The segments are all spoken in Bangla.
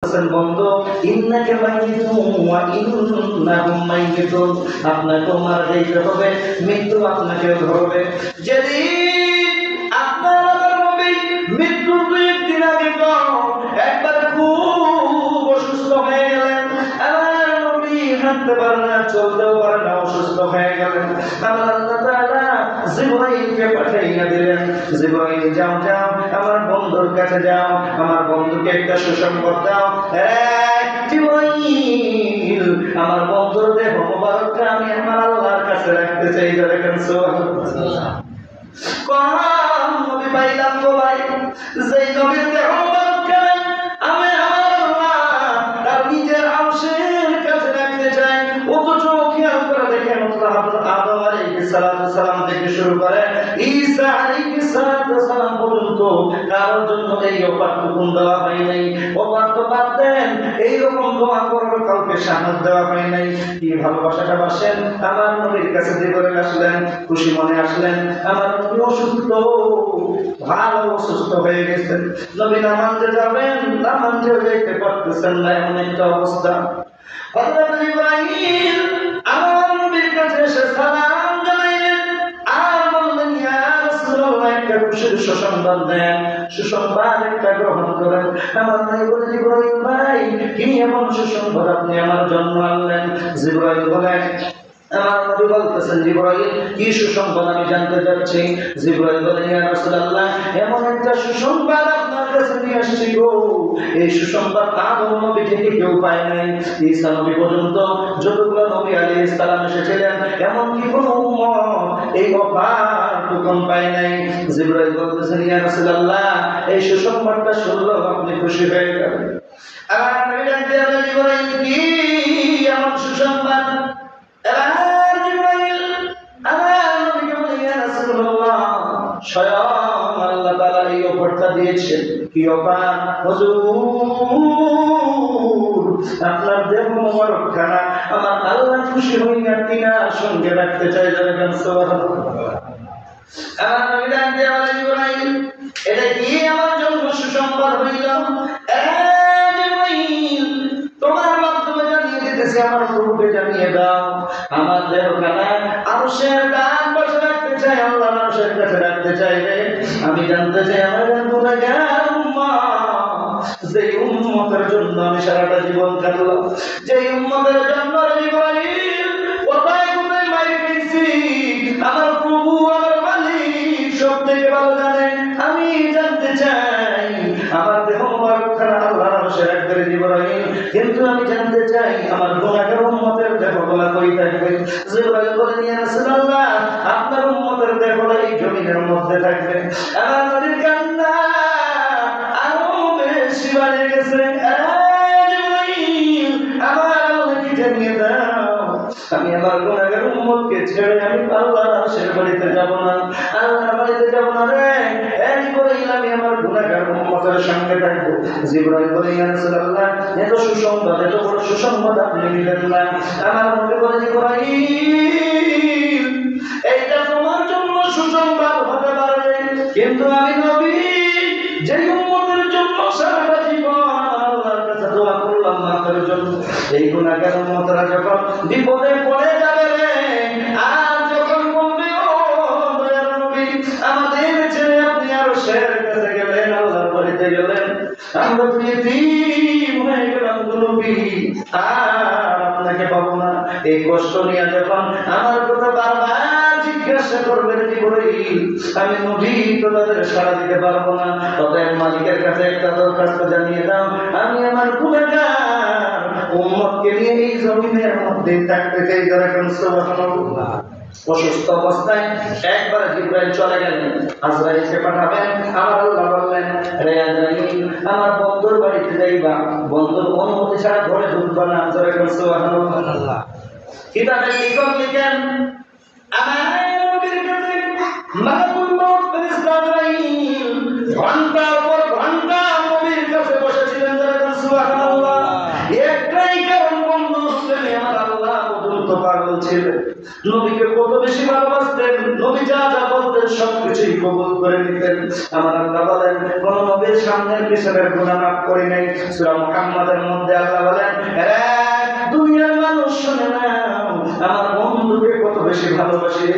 বলতেছেন বন্ধু ইন্নাকা মাইয়িতুন ওয়া ইন্নাহুম মাইয়িতুন, আপনাকেও মারা যাইতে হবে, মৃত্যু আপনাকেও ধরবে। যেদিন আপনার আমার নবী মৃত্যুর 2 দিন আগে একবার খুব অসুস্থ হয়ে গেলেন। আমার নবী হাঁটতে পারে না, চলতেও পারে না, অসুস্থ হয়ে গেলেন। আমার আল্লাহ তাআলা জিবরাইলকে পাঠাইয়া দিলেন, জিবরাইল যাও যাও আমার বন্ধুর কাছে যাও, আমার বন্ধুকে একটা সুসংবাদ দাও। জিবরাইল আমার বন্ধুর দেহ মোবারককে আমি আমার আল্লাহর কাছে রাখতে চাই। দেখেন সুবহানাল্লাহ, কোন নবী পাইলাম গো ভাই, যেই নবীর দেহ মোবারককে আমি আমার আল্লাহ তার নিজের আরশের কাছে রাখতে চাই। অথচ খেয়াল করে দেখেন আদম আলাইহিস সালাম থেকে শুরু করে ঈসা আলাইহিস সালাম পর্যন্ত কারোর জন্য এই অপারটুকুন দেওয়া হয় নাই। অপারট বাদ দেন, এইরকম দোয়া করার কাউকে সাহস দেওয়া হয় নাই। কি ভালোবাসাটা বাসেন। আমার নবীর কাছে জিবরাইল আসলেন, খুশি মনে আসলেন। আমার নবী অসুস্থ, ভালো অসুস্থ হয়ে গেছেন। নবী নামাজে যাবেন, নামাজেও যাইতে পারতেছেন না, এমন একটা অবস্থা। হযরত জিবরাইল আমার নবীর কাছে এসে সালাম জানাইলেন আর বললেন, ইয়া রাসূলুল্লাহ, একটা খুশির সুসংবাদ দেন, সুসংবাদ একটা গ্রহণ করেন। আমার ভাই বলে, জিবরাইল ভাই, কি এমন সুসংবাদ আপনি আমার জন্য আনলেন? জিবরাইল বলেন, আমার নবী বলতেছেন, জিবরাইল কি সুসংবাদ আমি জানতে চাচ্ছি। জিবরাইল বলেন, ইয়া রাসূলুল্লাহ, এমন একটা সুসংবাদ আপনার কাছে নিয়ে আসছি গো, এই সুসংবাদ আদম নবী থেকে কেউ পায় নাই, ঈসা নবী পর্যন্ত যতগুলো নবী আলাইহিস সালাম এসেছিলেন এমনকি কোনো উম্মত এই অপারটুকুন পায় নাই। জিবরাইল বলতেছেন, ইয়া রাসূলুল্লাহ, এই সুসংবাদটা শুনলে আপনি খুশি হয়ে যাবেন। আমার নবী জানতে হবে জিবরাইল কি এমন সুসংবাদ। এবার জিবরাইল আমার নবীকে বলে, ইয়া রাসূলুল্লাহ, স্বয়ং আল্লাহ তাআলা এই অফারটা দিয়েছেন। কি অফার? হুজুর, আপনার দেহ মোবারক খানা আমার আল্লাহ খুশি হইয়া তিনার সঙ্গে রাখতে চাই। যাবেন সুবহানাল্লাহ। আমার নবী জানতে বলে, জিবরাইল, এটা কি আমার জন্য সুসংবাদ হইল? জিবরাইল, তোমার মাধ্যমে জানিয়ে দিতেছি, আমার প্রভুকে জানিয়ে দাও, আমার দেহখানা আরশের ডান পাশে রাখতে চাই, আল্লাহর আরশের কাছে রাখতে চাই রে। আমি জানতে চাই আমার গুনাহগার উম্মত, যে উম্মতের জন্য আমি সারাটা জীবন কাটালাম, যে উম্মতের জন্য জিবরাইল কোথায় কোথায় মাইর খেয়েছি, আমার প্রভু আমার মালিক সব থেকে ভালো জানে। আমি জানতে চাই আমার দেহ মোবারকখানা আল্লাহর আরশে রাখতে জিবরাইল, কিন্তু আমি জানতে চাই আমার গুনাহগার উম্মতের দেহগুলা কই থাকবে। জিবরাইল বলেন, ইয়া রাসূলুল্লাহ, আপনার উম্মতের দেহগুলা এই জমিনের মধ্যে থাকবে। আমার নবীর কান্না আরো বেশি বেড়ে গেছে। জিবরাইল, আমার আল্লাহকে জানিয়ে দাও, আমি আমার গুনাহগার উম্মতকে ছেড়ে আমি আল্লাহর আরশের বাড়িতে যাব না, আল্লাহর বাড়িতে যাব না রে। জিবরাইল, আমি আমার গুনাহগার উম্মতের সঙ্গে থাকবো। জিবরাইল বলে, ইয়া রাসূলুল্লাহ, এত সুসংবাদ, এত বড় সুসংবাদ আপনি নিলেন না। আমার নবী বলে, জিবরাইল, এইটা তোমার জন্য সুসংবাদ হতে পারে, কিন্তু আমি নবী যে উম্মতের জন্য সারাটা জীবন আল্লাহর কাছে দোয়া করলাম মাফের জন্য, এই গুনাহগার উম্মতরা যখন বিপদে পড়ে যাবে রে, আর যখন বলবে, ও দয়ার নবী, আমাদের ছেড়ে আপনি আরশের কাছে গেলেন, আল্লাহর বাড়িতে গেলেন, আমরা তো ইতিম হয়ে গেলাম নবী, আর আপনাকে পাবো না। এই কষ্ট নিয়ে যখন আমার কথা বারবার জিজ্ঞাসা করবেন জিবরাইল, আমি নবী তো তাদের সাড়া দিতে পারবো না। অতএব মালিকের কাছে একটা দরখাস্ত জানিয়ে দাও, আমি আমার গুনাহগার উম্মতকে নিয়ে এই জমিনের মধ্যে থাকতে চাই। যারা কেন সুবহানাল্লাহ। অসুস্থ অবস্থায় একবার জিবরাইল চলে গেলেন, আজরাইলকে পাঠাবেন। আমার আল্লাহ বললেন, রে আজরাইল, আমার বন্ধুর বাড়িতে যাইবা, বন্ধুর অনুমতি ছাড়া ঘরে ঢুকবা না। যারা কেন সুবহানাল্লাহ। কিতাবে লিখন লিখেন, আমার নবীর কাছে মালাকুল মউত ফেরেশতা আজরাইল ঘন্টার পর ঘন্টা নবীর কাছে বসেছিলেন। যারা কেন সুবহানাল্লাহ। একটাই কারণ, বন্ধু আমার আল্লাহ পর্যন্ত মতো পাগল ছিলেন, নবীকে কত বেশি ভালোবাসতেন, নবী যা যা বলতেন সবকিছুই কবুল করে নিতেন। আমার আল্লাহ বলেন কোন নবীর সামনের পিছনের গুনাহ মাফ করি নাই। সূরা মুহাম্মাদের মধ্যে আল্লাহ বলেন দুনিয়ার মানুষ শুনে নাও, আমার বন্ধুকে কত বেশি ভালোবাসি,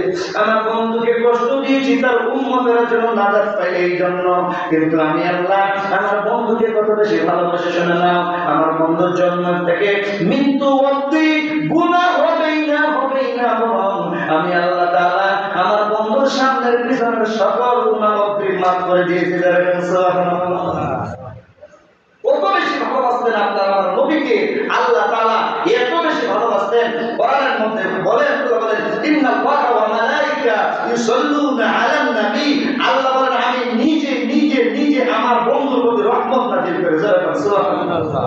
আমার বন্ধুকে কষ্ট দিয়েছি তার উম্মতের জন্য নাজাত পাই এই জন্য, কিন্তু আমি আল্লাহ আমার বন্ধুকে কত বেশি ভালোবাসি শুনে নাও, আমার বন্ধুর জন্ম থেকে মৃত্যু অবধি গুনাহ হবেই না বরং আমি আল্লাহ তাআলা আমার বন্ধুর সামনের পিছনের সকল গুনাহ মাফ করে দিয়েছি। সুবহানাল্লাহ। কত বেশি ভালোবাসতেন আপনারা আমার নবীকে, আল্লাহ তাআলা এত বেশি ভালোবাসতেন। কোরআনের মধ্যে বলেন ইন্নাল্লাহা ওয়া মালাইকা ইউসাল্লুনা আলান নবী, আল্লাহ বলেন আমি নিজে আমার বন্ধুর প্রতি রহমত নাযিল করে। সুবহানাল্লাহ।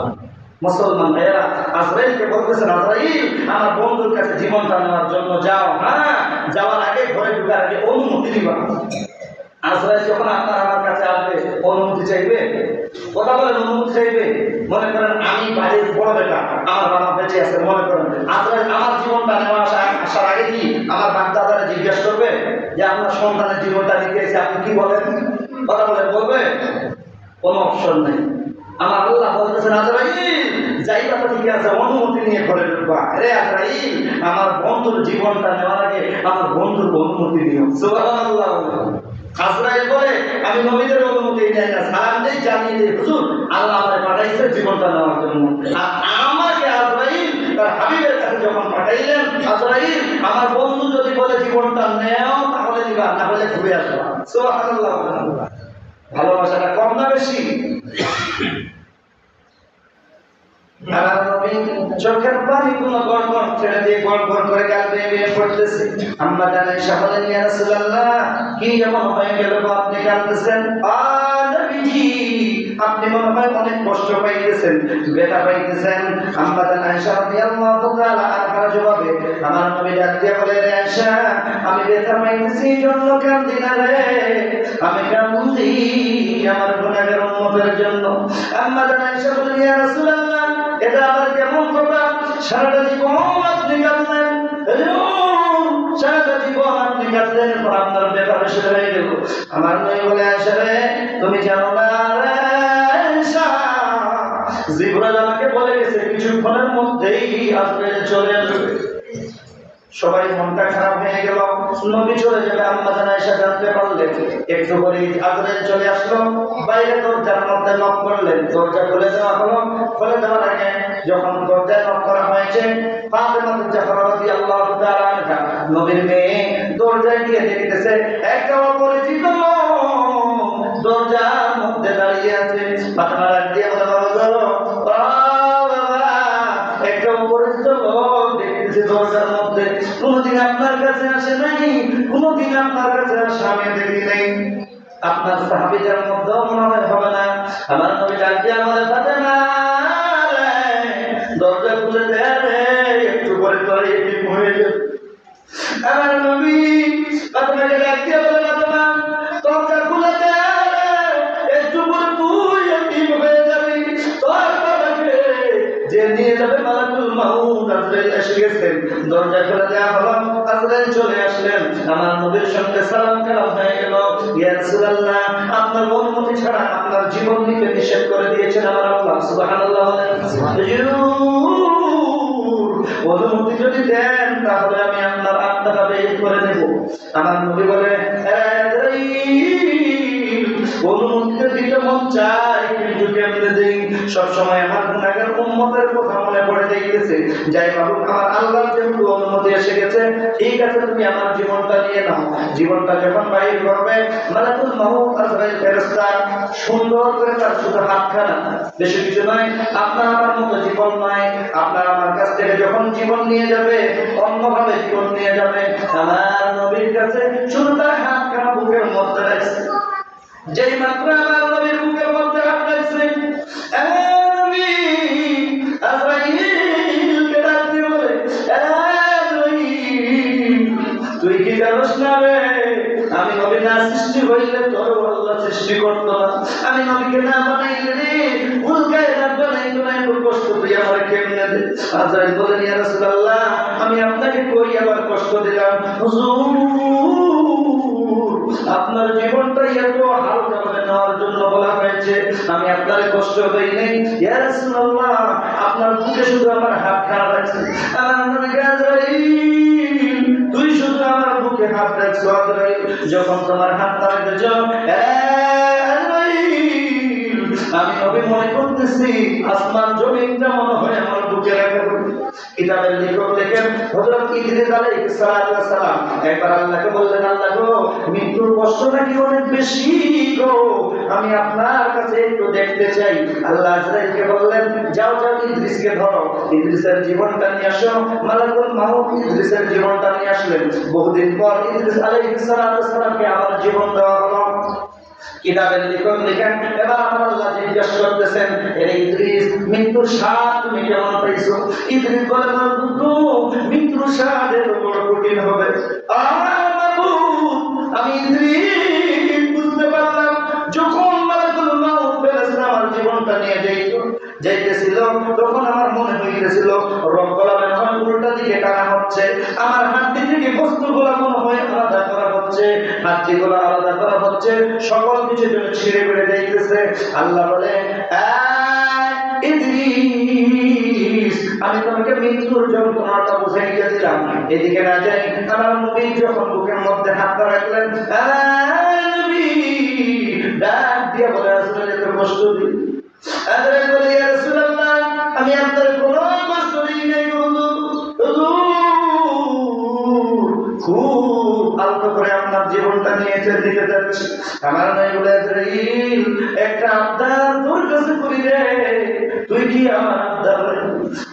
মুসলমান ভাইরা আজরাইলকে বলতেছেন আজরাইল আমার বন্ধুর কাছে জীবনটা নেওয়ার জন্য যাও, হ্যাঁ যাওয়ার আগে ঘরে ঢোকার আগে অনুমতি দিবা। আজরাইল যখন আপনার আমার কাছে আসবে অনুমতি চাইবে, কথা বলেন অনুমতি চাইবে। মনে করেন আমি বাড়ির বড় বেটা, আমার বাবা বেঁচে আছে, মনে করেন আজরাইল আমার জীবনটা নেওয়া আসার আগে কি আমার বাপ-দাদারা জিজ্ঞেস করবে যে আপনার সন্তানের জীবনটা নিতে এসে আপনি কি বলেন? কথা বলেন বলবে? কোনো অপশন নেই। আমার আল্লাহ বলতেছেন আজরাইল যাইবা তো ঠিক আছে, অনুমতি নিয়ে ঘরে ঢুকবা। আরে আজরাইল আমার বন্ধুর জীবনটা নেওয়ার আগে আমার বন্ধুর অনুমতি নিও। সুবহানাল্লাহ। আজরাইল বলে আমি নবীদের অনুমতি নেই না, সালাম দেই জানিয়ে দেই হুজুর আল্লাহ আমাকে পাঠাইছে জীবনটা নেওয়ার জন্য। আর আমাকে আজরাইল তার হাবিবের কাছে যখন পাঠাইলেন, আজরাইল আমার বন্ধু যদি বলে জীবনটা নেও তাহলে নিবা, না হলে ঘুরে আসবা। সুবহানাল্লাহ। ভালোবাসাটা কম না বেশি? আমার নবী চোখের পানিগুলো গড়গড় ছেড়ে দিয়ে গড়গড় করে গাল বেয়ে বেয়ে পড়তেছে। আম্মা জানেন সাহলে ইয়া রাসূলুল্লাহ কি এমন হয়ে গেল আপনি কাঁদতেছেন? নবীজি আপনি মনে হয় অনেক কষ্ট পাইতেছেন, ব্যথা পাইতেছেন। আম্মা জান আয়েশা রাদিয়াল্লাহু তাআলা আনহার জবাবে আমার নবী ডাক দিয়ে বলে আয়েশা আমি ব্যথা পাইতেছি জন্য কাঁদি না রে, আমি কাঁদি আমার গুনাহগার উম্মতের জন্য। আম্মা জান আয়েশা বলেন ইয়া রাসূলুল্লাহ এটা আবার কেমন কথা? সারাটা জীবন আপনি কাঁদলেন, সারাটা জীবন আপনি কাঁদলেন, পর আপনার ব্যথা বেশি হয়ে গেল। আমার নবী বলে আয়েশা রে তুমি জানো না আয়েশা জিবরাইল আমাকে বলে গেছে কিছুক্ষণের মধ্যেই আজরাইল চলে আসবে। সবাই মনটা খারাপ হয়ে গেল, নবী চলে যাবে। আম্মা জান আয়েশা জানতে পারলেন, একটু পরে আজরাইল চলে আসলো। বাইরে দরজার মধ্যে নক করলেন, দরজা খুলে দেওয়া হলো। খুলে দেওয়ার আগে যখন দরজায় নক করা হয়েছে, ফাতেমা জাহরা রাদিয়াল্লাহু তাআলা আনহা নবীর মেয়ে দরজায় গিয়ে দেখতেছে একটা অপরিচিত লোক দরজার মধ্যে দাঁড়িয়ে আছে। ফাতেমা ডাক দিয়ে বলে বাবা একটা অপরিচিত লোক দেখতেছে দরজার মধ্যে, কোনদিন আপনার কাছে আসে নাই, কোনদিন আপনার কাছে আসে আমি দেখি নাই, আপনার সাহাবীদের মধ্যেও মনে হয় হবে না। আমার নবী ডাক দিয়ে আমাদের ফাতেমা দরজা খুলে দে রে, একটু পরে তোর এটি হয়ে যাবে। আমার নবী ফাতেমাকে ডাক দিয়ে বলে ফাতেমা দরজা খুলে দে, একটু পরে তুই এটি হয়ে যাবি, তোর বাবাকে যে নিয়ে যাবে মালাকুল মাউত আজরাইল এসে গেছেন। দরজা খুলে দেওয়া হলো, আজরাইল চলে আসলেন। আমার নবীর সঙ্গে সালাম কালাম হয়ে গেল। ইয়া রাসূলুল্লাহ আপনার অনুমতি ছাড়া আপনার জীবন নিতে নিষেধ করে দিয়েছেন আমার আল্লাহ। সুবহানাল্লাহ। অনুমতি যদি দেন তাহলে আমি আপনার আত্মাটা বের করে দেব। আমার নবী বলে অনুমতি দিতে মন চায় কিন্তু কেমনে দেই, সবসময় আমার গুনাহগার উম্মতের কথা মনে পড়ে যাইতেছে। যাই বাবু আমার আল্লাহর যেহেতু অনুমতি এসে গেছে, ঠিক আছে তুমি আমার জীবনটা নিয়ে নাও। জীবনটা যখন বাইর করবে মালাকুল মাউত আজরাইল ফেরেশতা সুন্দর করে তার শুধু হাতখানা, বেশি কিছু নয়, আপনার আমার মতো জীবন নয়, আপনার আমার কাছ থেকে যখন জীবন নিয়ে যাবে অন্যভাবে জীবন নিয়ে যাবে। আমার নবীর কাছে শুধু তার হাতখানা বুকের মধ্যে রাখছে। যেই মাত্র আমার নবীর বুকের মধ্যে হাত রাখছে নবী আজরাইলকে ডাক দিয়ে বলে তুই কি জানোস না রে আমি নবী না সৃষ্টি হইলে তোর আল্লাহ সৃষ্টি করতো না, আমি নবীকে না বানাইলে রে উল্কায় না বানাইতো না, এত কষ্ট তুই আমার কেমনে ছেড়ে দে। আজরাইল বলেন, ইয়া রাসূলুল্লাহ, আমি আপনাকে কই আবার কষ্ট দিলাম? হুজুর, আপনার জীবনটা এত হালকা ভাবে নেওয়ার জন্য বলা হয়েছে, আমি আপনার কষ্ট দেই নাই। ইয়া রাসূলুল্লাহ, আপনার বুকে শুধু আমার হাত খারাপ রাখছে। আমার নবী আজরাইল, তুই শুধু আমার বুকে হাত রাখছো। আজরাইল, যখন তোমার হাতটা রেখেছো, আমি নবী মনে করতেছি আসমান জমিনটা মনে হয় আমার বুকে রাখা। কিতাবের লেখক লেখেন, হযরত ইদ্রিস আলাইহিস সালাম একবার আল্লাহকে বললেন, আল্লাহ গো, মৃত্যুর কষ্ট নাকি অনেক বেশি গো, আমি আপনার কাছে একটু দেখতে চাই। আল্লাহ আজরাইলকে বললেন, যাও যাও, ইদ্রিসকে ধরো, ইদ্রিসের জীবনটা নিয়ে আসো। মালাকুল মাউত ইদ্রিসের জীবনটা নিয়ে আসলেন। বহুদিন পর ইদ্রিস আলাইহিস সালামকে আবার জীবন দেওয়া হলো। কিতাবের লেখক লেখেন, এবার আমার আল্লাহ জিজ্ঞাসা করতেছেন, এরে ইদ্রিস, মৃত্যুর স্বাদ তুমি কেমন পাইছো? ইদ্রিস বলে, মৃত্যুর স্বাদ এত বড় কঠিন হবে। আমি ইদ্রিস বুঝতে পারলাম, যখন মালাকুল মাউত ফেরেশতা আমার জীবনটা নিয়ে যাইতেছিল, তখন আমার মনে হইতেছিল রক্তগুলো মনে হয় উল্টা দিকে টানা হচ্ছে, আমার হাড্ডি থেকে বস্তুগুলো মনে হয় আলাদা করা হচ্ছে, হাড্ডিগুলো আলাদা করা হচ্ছে, সকল কিছু যেন ছিঁড়ে বেড়ে যাইতেছে। আল্লাহ বলে, ইদ্রিস, আমি তোমাকে মৃত্যুর যন্ত্রণাটা বুঝাইয়া দিলাম, এদিকে না যাই। আমার নবী যখন বুকের মধ্যে হাতটা রাখলেন, নবী ডাক দিয়ে বলে, আসলে এত কষ্ট দিই? আজরাইল বলে, ইয়া রাসূলুল্লাহ, আমি আপনার কোনো কষ্ট দিই নাই হুজুর। খুব আলতো করে আপনার জীবনটা নিয়ে দিতে যাচ্ছি। আমার নবী বলে, আজরাইল, একটা আবদার তোর কাছে করি রে, তুই কি আমার আবদার?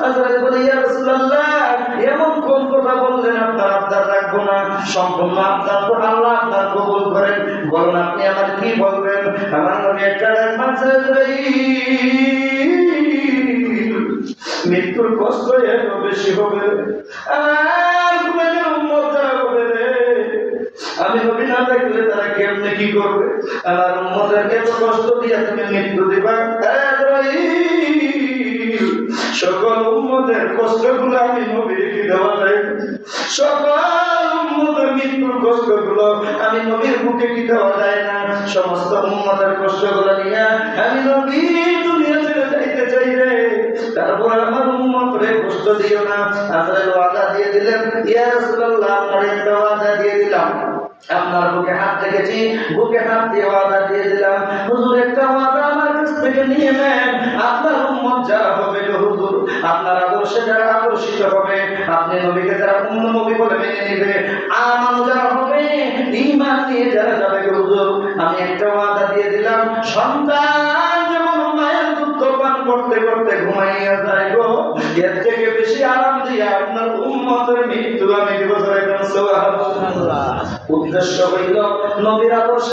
আজরাইল বলে, ইয়া রাসূলুল্লাহ, এমন কোন কথা বললেন আপনার আবদার রাখবো না? সম্পূর্ণ আবদার তো আল্লাহ আপনার কবুল করেন, বলুন আপনি আমার কি বলবেন? আমার নবী একটা ডাক মারছে, আজরাইল, মৃত্যুর কষ্ট এত বেশি হবে, আর তোমাদের উম্মত যারা হবে রে, আমি নবী না থাকলে তারা কেমনে কি করবে? আমার উম্মতকে এত কষ্ট দিয়ে তুমি মৃত্যু দিবা? সকল উম্মতের কষ্টগুলো আমি নবীকে দেওয়া যায়, সকল উম্মতের মৃত্যুর কষ্টগুলো আমি নবীর বুকে কি দেওয়া যায় না? সমস্ত উম্মতের কষ্টগুলো নিয়ে আমি নবী দুনিয়া ছেড়ে যাইতে চাই রে, তারপর আমার উম্মতরে কষ্ট দিও না। আজরাইল ওয়াদা দিয়ে দিলেন, ইয়া রাসূলুল্লাহ, আপনার একটা ওয়াদা দিয়ে দিলাম, আপনার বুকে হাত রেখেছি, বুকে হাত দিয়ে ওয়াদা দিয়ে দিলাম, হুজুর একটা ওয়াদা আমার কাছ থেকে নিয়ে নেন। আপনার উম্মত যারা হবে হুজুর, আপনার আদর্শে যারা আকর্ষিত হবে, আপনি নবীকে যারা পূর্ণ নবী বলে মেনে নেবে, আমানু যারা হবে, ঈমান নিয়ে যারা যাবে হুজুর, আমি একটা ওয়াদা দিয়ে দিলাম, সন্তান যেমন মায়ের দুধ পান করতে করতে ঘুমাইয়া যায় গো, এর থেকে বেশি আরাম দিয়ে আপনার উম্মতের মৃত্যু আমি দিব। সুবহানাল্লাহ। উদ্দেশ্য হইল নবীর আদর্শ